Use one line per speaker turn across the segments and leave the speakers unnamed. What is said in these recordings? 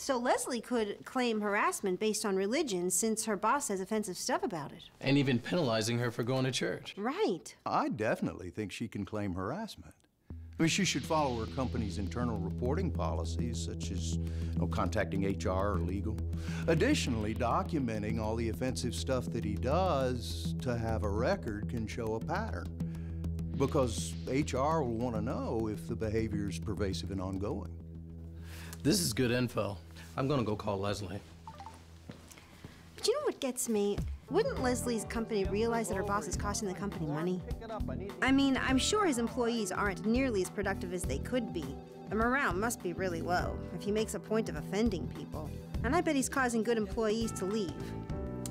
So Leslie could claim harassment based on religion since her boss says offensive stuff about it.
And even penalizing her for going to church.
Right.
I definitely think she can claim harassment. I mean, she should follow her company's internal reporting policies, such as contacting HR or legal. Additionally, documenting all the offensive stuff that he does to have a record can show a pattern. Because HR will want to know if the behavior is pervasive and ongoing.
This is good info. I'm gonna go call Leslie.
But you know what gets me? Wouldn't Leslie's company realize that her boss is costing the company money? I mean, I'm sure his employees aren't nearly as productive as they could be. The morale must be really low if he makes a point of offending people. And I bet he's causing good employees to leave.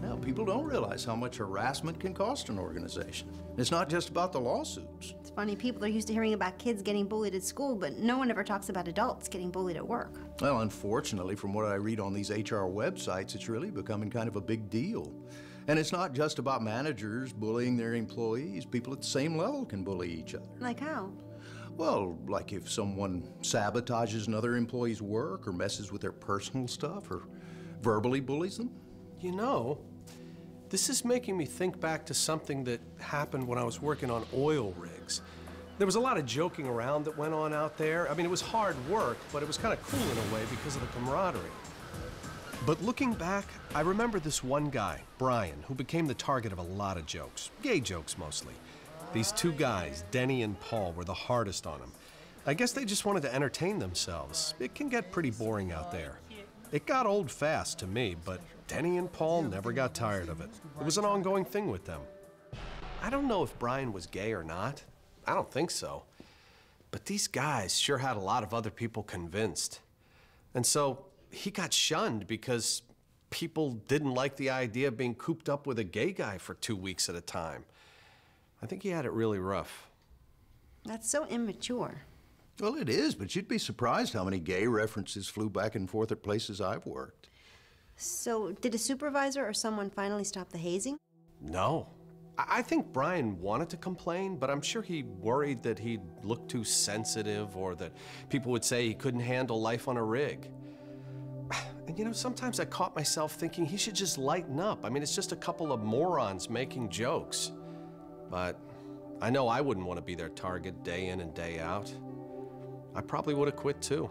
Well, people don't realize how much harassment can cost an organization. It's not just about the lawsuits.
It's funny, people are used to hearing about kids getting bullied at school, but no one ever talks about adults getting bullied at work.
Well, unfortunately, from what I read on these HR websites, it's really becoming kind of a big deal. And it's not just about managers bullying their employees. People at the same level can bully each other.
Like how?
Well, like if someone sabotages another employee's work or messes with their personal stuff or verbally bullies them.
You know, this is making me think back to something that happened when I was working on oil rigs. There was a lot of joking around that went on out there. I mean, it was hard work, but it was kind of cool in a way because of the camaraderie. But looking back, I remember this one guy, Brian, who became the target of a lot of jokes, gay jokes mostly. These two guys, Denny and Paul, were the hardest on him. I guess they just wanted to entertain themselves. It can get pretty boring out there. It got old fast to me, but Denny and Paul never got tired of it. It was an ongoing thing with them. I don't know if Brian was gay or not. I don't think so. But these guys sure had a lot of other people convinced. And so he got shunned because people didn't like the idea of being cooped up with a gay guy for 2 weeks at a time. I think he had it really rough.
That's so immature.
Well, it is, but you'd be surprised how many gay references flew back and forth at places I've worked.
So, did a supervisor or someone finally stop the hazing?
No. I think Brian wanted to complain, but I'm sure he worried that he'd look too sensitive or that people would say he couldn't handle life on a rig. And you know, sometimes I caught myself thinking he should just lighten up. I mean, it's just a couple of morons making jokes. But I know I wouldn't want to be their target day in and day out. I probably would have quit too.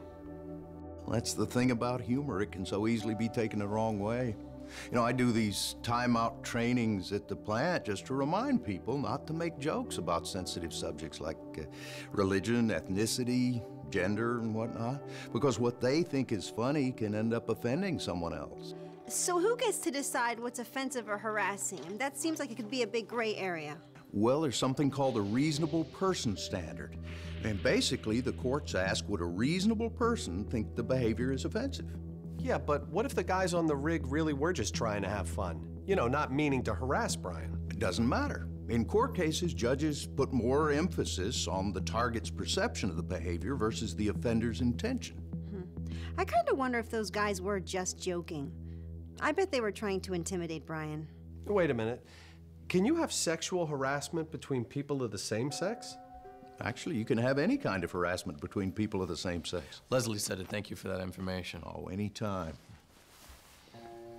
That's the thing about humor. It can so easily be taken the wrong way. You know, I do these timeout trainings at the plant just to remind people not to make jokes about sensitive subjects like religion, ethnicity, gender, and whatnot, because what they think is funny can end up offending someone else.
So who gets to decide what's offensive or harassing? That seems like it could be a big gray area.
Well, there's something called a reasonable person standard. And basically, the courts ask, would a reasonable person think the behavior is offensive?
Yeah, but what if the guys on the rig really were just trying to have fun? You know, not meaning to harass Brian.
It doesn't matter. In court cases, judges put more emphasis on the target's perception of the behavior versus the offender's intention.
I kind of wonder if those guys were just joking. I bet they were trying to intimidate Brian.
Wait a minute. Can you have sexual harassment between people of the same sex?
Actually, you can have any kind of harassment between people of the same sex.
Leslie said to thank you for that information.
Oh, anytime.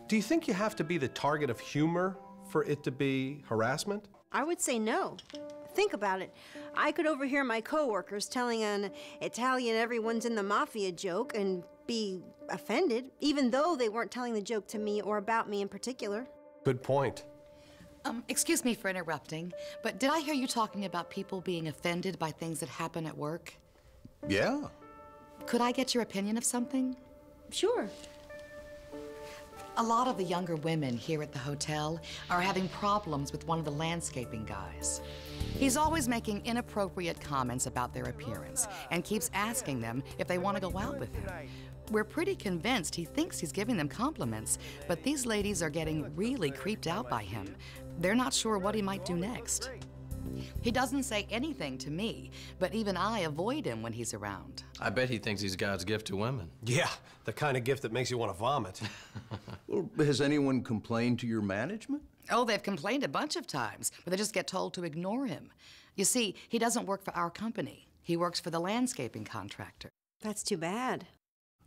Do you think you have to be the target of humor for it to be harassment?
I would say no. Think about it. I could overhear my coworkers telling an Italian everyone's in the mafia joke and be offended, even though they weren't telling the joke to me or about me in particular.
Good point.
Excuse me for interrupting, but did I hear you talking about people being offended by things that happen at work?
Yeah.
Could I get your opinion of something?
Sure.
A lot of the younger women here at the hotel are having problems with one of the landscaping guys. He's always making inappropriate comments about their appearance and keeps asking them if they want to go out with him. We're pretty convinced he thinks he's giving them compliments, but these ladies are getting really creeped out by him. They're not sure what he might do next. He doesn't say anything to me, but even I avoid him when he's around.
I bet he thinks he's God's gift to women.
Yeah, the kind of gift that makes you want to vomit.
Well, has anyone complained to your management?
Oh, they've complained a bunch of times, but they just get told to ignore him. You see, he doesn't work for our company. He works for the landscaping contractor.
That's too bad.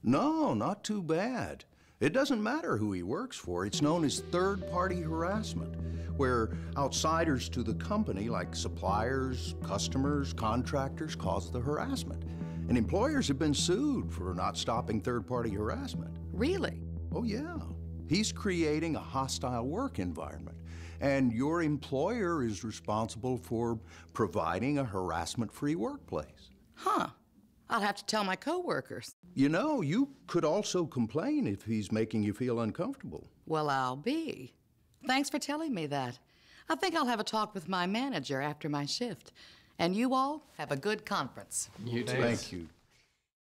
No, not too bad. It doesn't matter who he works for. It's known as third-party harassment, where outsiders to the company, like suppliers, customers, contractors, cause the harassment. And employers have been sued for not stopping third-party harassment.
Really?
Oh, yeah. He's creating a hostile work environment, and your employer is responsible for providing a harassment-free workplace.
Huh. I'll have to tell my coworkers.
You know, you could also complain if he's making you feel uncomfortable.
Well, I'll be. Thanks for telling me that. I think I'll have a talk with my manager after my shift. And you all have a good conference.
You too.
Thank you.